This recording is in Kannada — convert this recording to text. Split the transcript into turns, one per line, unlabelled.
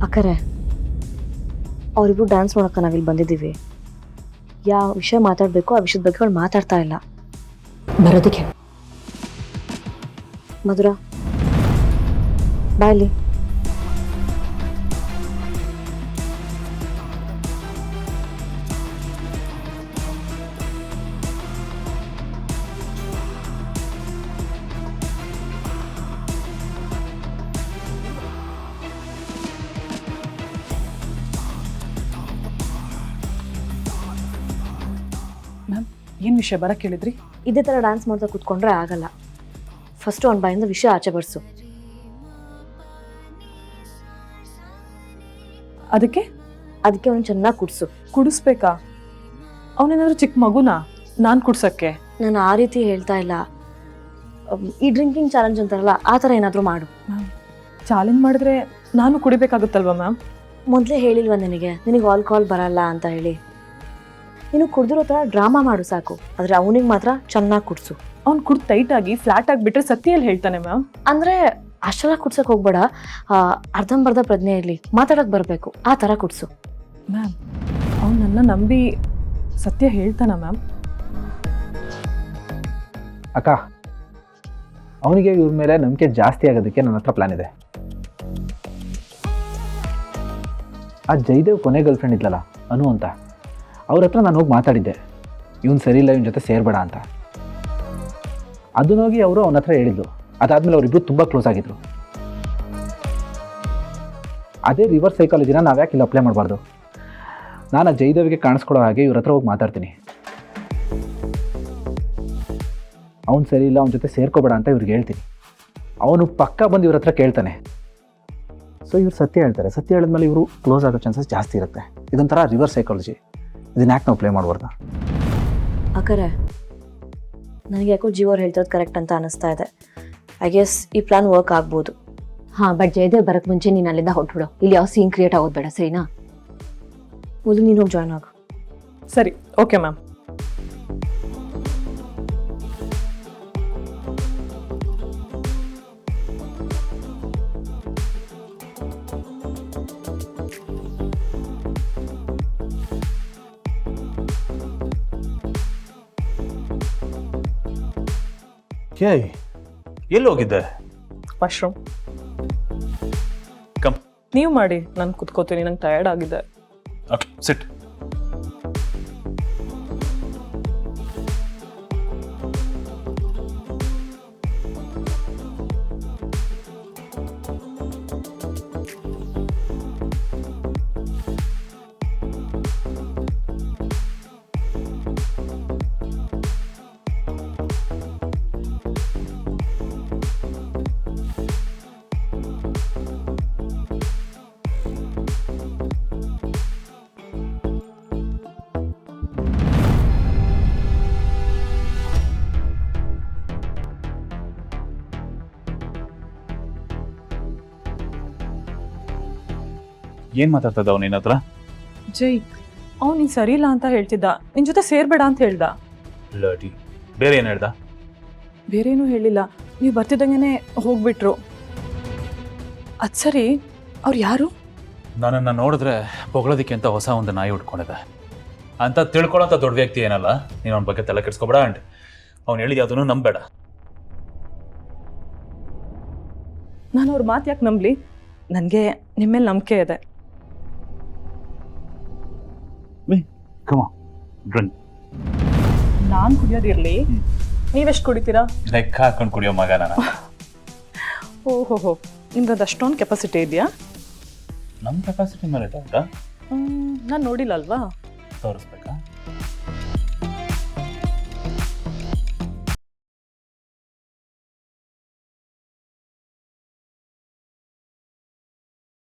ಅಕ್ಕರೆ ಅವರಿಬ್ರು ಡ್ಯಾನ್ಸ್ ಮಾಡೋಕೆ ನಾವಿಲ್ಲಿ ಬಂದಿದ್ದೀವಿ. ಯಾವ ವಿಷಯ ಮಾತಾಡಬೇಕು ಆ ವಿಷಯದ ಬಗ್ಗೆ ಅವ್ಳು ಮಾತಾಡ್ತಾ ಇಲ್ಲ.
ಬರೋದಕ್ಕೆ
ಮಧುರ ಬಾಯ್ಲಿ.
ಮ್ಯಾಮ್ ಏನು ವಿಷಯ ಬರಕ್ಕೆ ಹೇಳಿದ್ರಿ?
ಇದೇ ಥರ ಡ್ಯಾನ್ಸ್ ಮಾಡ್ತಾ ಕೂತ್ಕೊಂಡ್ರೆ ಆಗಲ್ಲ. ಫಸ್ಟು ಅವ್ನ ಬಾಯಿಂದ ವಿಷಯ ಆಚೆ ಬರ್ಸು.
ಅದಕ್ಕೆ
ಅವ್ನು ಚೆನ್ನಾಗಿ ಕುಡ್ಸು.
ಕುಡಿಸ್ಬೇಕಾ? ಅವನೇನಾದ್ರೂ ಚಿಕ್ಕ ಮಗುನಾ ನಾನು ಕುಡ್ಸಕ್ಕೆ?
ನಾನು ಆ ರೀತಿ ಹೇಳ್ತಾ ಇಲ್ಲ. ಈ ಡ್ರಿಂಕಿಂಗ್ ಚಾಲೆಂಜ್ ಅಂತಾರಲ್ಲ ಆ ಥರ ಏನಾದರೂ ಮಾಡು.
ಮ್ಯಾಮ್ ಚಾಲೆಂಜ್ ಮಾಡಿದ್ರೆ ನಾನು ಕುಡಿಬೇಕಾಗುತ್ತಲ್ವಾ ಮ್ಯಾಮ್?
ಮೊದಲೇ ಹೇಳಿಲ್ವ ನಿನಗೆ ಆಲ್ಕೋಹಾಲ್ ಬರಲ್ಲ ಅಂತ ಹೇಳಿ. ನೀನು ಕುಡ್ದಿರೋ ಥರ ಡ್ರಾಮಾ ಮಾಡು ಸಾಕು. ಆದರೆ ಅವನಿಗೆ ಮಾತ್ರ ಚೆನ್ನಾಗಿ ಕುಡ್ಸು.
ಅವ್ನು ಕುಡ್ದು ಟೈಟಾಗಿ ಫ್ಲಾಟ್ ಆಗಿಬಿಟ್ರೆ ಸತ್ಯಲ್ಲಿ ಹೇಳ್ತಾನೆ ಮ್ಯಾಮ್.
ಅಂದರೆ ಅಷ್ಟೆಲ್ಲ ಕುಡ್ಸಕ್ಕೆ ಹೋಗ್ಬೇಡ. ಅರ್ಧಂಬರ್ಧ ಪ್ರಜ್ಞೆ ಇರಲಿ, ಮಾತಾಡೋಕೆ ಬರಬೇಕು, ಆ ಥರ ಕುಡ್ಸು.
ಮ್ಯಾಮ್ ಅವ್ನು ನನ್ನ ನಂಬಿ ಸತ್ಯ ಹೇಳ್ತಾನ ಮ್ಯಾಮ್?
ಅಕ್ಕ, ಅವನಿಗೆ ಇವ್ರ ಮೇಲೆ ನಂಬಿಕೆ ಜಾಸ್ತಿ ಆಗೋದಕ್ಕೆ ನನ್ನ ಹತ್ರ ಪ್ಲ್ಯಾನ್ ಇದೆ. ಆ ಜಯದೇವ್ ಕೊನೆ ಗರ್ಲ್ ಫ್ರೆಂಡ್ ಇದ್ಲಲ್ಲ ಅನು ಅಂತ, ಅವ್ರ ಹತ್ರ ನಾನು ಹೋಗಿ ಮಾತಾಡಿದ್ದೆ, ಇವನು ಸರಿ ಇಲ್ಲ, ಇವನ ಜೊತೆ ಸೇರಬೇಡ ಅಂತ. ಅದನ್ನೋಗಿ ಅವರು ಅವನ ಹತ್ರ ಹೇಳಿದ್ರು. ಅದಾದಮೇಲೆ ಅವರಿಬ್ಬರು ತುಂಬ ಕ್ಲೋಸ್ ಆಗಿದ್ರು. ಅದೇ ರಿವರ್ಸ್ ಸೈಕಾಲಜಿನ ನಾವು ಯಾಕೆ ಇಲ್ಲಿ ಅಪ್ಲೈ ಮಾಡಬಾರ್ದು? ನಾನು ಆ ಜಯದೇವಿಗೆ ಕಾಣಿಸ್ಕೊಳ್ಳೋ ಹಾಗೆ ಇವ್ರ ಹತ್ರ ಹೋಗಿ ಮಾತಾಡ್ತೀನಿ. ಅವ್ನು ಸರಿ ಇಲ್ಲ, ಅವನ ಜೊತೆ ಸೇರ್ಕೋಬೇಡ ಅಂತ ಇವ್ರಿಗೆ ಹೇಳ್ತೀನಿ. ಅವನು ಪಕ್ಕ ಬಂದು ಇವ್ರ ಹತ್ರ ಕೇಳ್ತಾನೆ. ಸೊ ಇವ್ರು ಸತ್ಯ ಹೇಳ್ತಾರೆ. ಸತ್ಯ ಹೇಳಿದ್ಮೇಲೆ ಇವರು ಕ್ಲೋಸ್ ಆಗೋ ಚಾನ್ಸಸ್ ಜಾಸ್ತಿ ಇರುತ್ತೆ. ಇದೊಂಥರ ರಿವರ್ಸ್ ಸೈಕಾಲಜಿ. ಇದನ್ನ ಯಾಕೆ ನಾವು ಪ್ಲೇ ಮಾಡಬಾರ್ದು?
ಅಕ್ಕರೆ ನನಗೆ ಯಾಕೋ ಜೀವರ್ ಹೇಳ್ತಿರೋದು ಕರೆಕ್ಟ್ ಅಂತ ಅನಿಸ್ತಾ ಇದೆ. ಐ ಗೆಸ್ ಈ ಪ್ಲಾನ್ ವರ್ಕ್ ಆಗ್ಬೋದು.
ಹಾಂ, ಬಟ್ ಜಯದೇವ್ ಬರಕ್ಕೆ ಮುಂಚೆ ನೀನು ಅಲ್ಲಿಂದ ಹೊರಟ್ಬಿಡು. ಇಲ್ಲಿ ಯಾವ ಸೀನ್ ಕ್ರಿಯೇಟ್ ಆಗೋದು ಬೇಡ, ಸರಿನಾ?
ಮೊದಲು ನೀನು ಹೋಗಿ ಜಾಯ್ನ್ ಆಗು.
ಸರಿ, ಓಕೆ ಮ್ಯಾಮ್.
ಏಯ್, ಎಲ್ಲಿ ಹೋಗಿದ್ದೆ?
ವಾಶ್ರೂಮ್.
ಕಮ್.
ನೀವು ಮಾಡಿ, ನಾನು ಕುತ್ಕೋತೀನಿ, ನಂಗೆ ಟಯರ್ಡ್ ಆಗಿದೆ.
ಓಕೆ, ಸಿಟ್. ಏನ್ ಮಾತಾಡ್ತದ ಅವನ ನಿನ್ನ ಹತ್ರ?
ಜೈ, ಅವ್ನು ನೀನು ಸರಿ ಇಲ್ಲ ಅಂತ ಹೇಳ್ತಿದ್ದ, ನಿನ್ನ ಜೊತೆ ಸೇರ್ಬೇಡ ಅಂತ ಹೇಳ್ದ.
ಲಡಿ, ಬೇರೆ ಏನು ಹೇಳ್ದ?
ಬೇರೆ ಏನೂ ಹೇಳಿಲ್ಲ. ನೀವು ಬರ್ತಿದ್ದಂಗೆ ಹೋಗ್ಬಿಟ್ರು. ಅದು ಸರಿ, ಅವ್ರು ಯಾರು?
ನನ್ನನ್ನು ನೋಡಿದ್ರೆ ಹೊಗಳೋದಿಕ್ಕೆ ಅಂತ ಹೊಸ ಒಂದು ನಾಯಿ ಉಟ್ಕೊಂಡಿದೆ ಅಂತ ತಿಳ್ಕೊಳ್ಳೋಂಥ ದೊಡ್ಡ ವ್ಯಕ್ತಿ ಏನಲ್ಲ. ನೀನು ಅವನ ಬಗ್ಗೆ ತಲೆ ಕೆಡಿಸ್ಕೊಬೇಡ. ಅಂಡ್ ಅವ್ನು ಹೇಳಿದ ಯಾವುದನ್ನು ನಂಬೇಡ.
ನಾನು ಅವ್ರ ಮಾತು ಯಾಕೆ ನಂಬಲಿ? ನನಗೆ ನಿಮ್ಮ ಮೇಲೆ ನಂಬಿಕೆ ಇದೆ.
Come on, drink.
ನಾನು ಕುಡಿಯೋದಿರಲಿ, ನೀವೆಷ್ಟು ಕುಡಿತೀರಾ?
ಲೆಕ್ಕ ಹಾಕೊಂಡು ಕುಡಿಯೋ ಮಗ ನಾನು.
ಓಹೋ, ನಿಮ್ದು ಅಷ್ಟೊಂದು ಕೆಪಾಸಿಟಿ ಇದೆಯಾ?
ನಮ್ಮ ಕೆಪಾಸಿಟಿ ಮೇಲೆ ಇದೆ ಅಂತ
ನಾನು ನೋಡಿಲ್ಲ ಅಲ್ವಾ?
ತೋರಿಸ್ಬೇಕು.